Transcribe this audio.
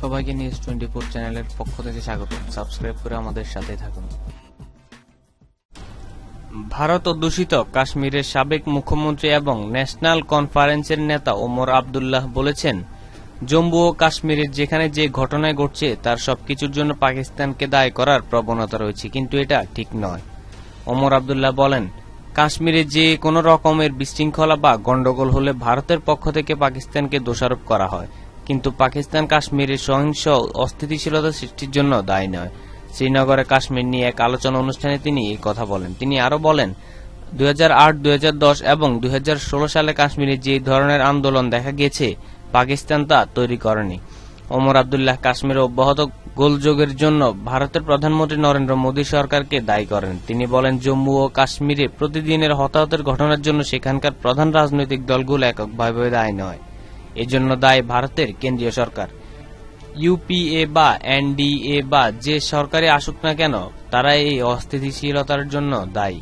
সবাইকে নিউজ 24 চ্যানেলের পক্ষ থেকে স্বাগত। সাবস্ক্রাইব করে আমাদের সাথে থাকুন। ভারত অধ্যুষিত কাশ্মীরের সাবেক মুখ্যমন্ত্রী এবং ন্যাশনাল কনফারেন্সের নেতা ওমর আবদুল্লাহ বলেছেন, জম্মু ও কাশ্মীরের যেখানে যে ঘটনায় ঘটছে তার সবকিছুর জন্য পাকিস্তানকে দায়ী করার প্রবণতা রয়েছে, কিন্তু এটা ঠিক নয়। ওমর আবদুল্লাহ বলেন, কাশ্মীরে যে কোনো রকমের বিশৃঙ্খলা বা গন্ডগোল হলে ভারতের পক্ষ থেকে পাকিস্তানকে দোষারোপ করা হয়, কিন্তু পাকিস্তান কাশ্মীরের সহিংস অস্থিতিশীলতা সৃষ্টির জন্য দায়ী নয়। শ্রীনগরে কাশ্মীর নিয়ে এক আলোচনা অনুষ্ঠানে তিনি এই কথা বলেন। তিনি আরো বলেন, 2008, 2010 এবং 2016 সালে কাশ্মীরে যে ধরনের আন্দোলন দেখা গেছে পাকিস্তান তা তৈরি করেনি। ওমর আবদুল্লাহ কাশ্মীরে অব্যাহত গোলযোগের জন্য ভারতের প্রধানমন্ত্রী নরেন্দ্র মোদী সরকারকে দায়ী করেন। তিনি বলেন, জম্মু ও কাশ্মীরে প্রতিদিনের হতাহতের ঘটনার জন্য সেখানকার প্রধান রাজনৈতিক দলগুলো এককভাবে দায়ী নয়, এজন্য দায়ী ভারতের কেন্দ্রীয় সরকার। ইউপিএ বা এনডিএ বা যে সরকারে আসুক না কেন, তারা এই অস্থিতিশীলতার জন্য দায়ী।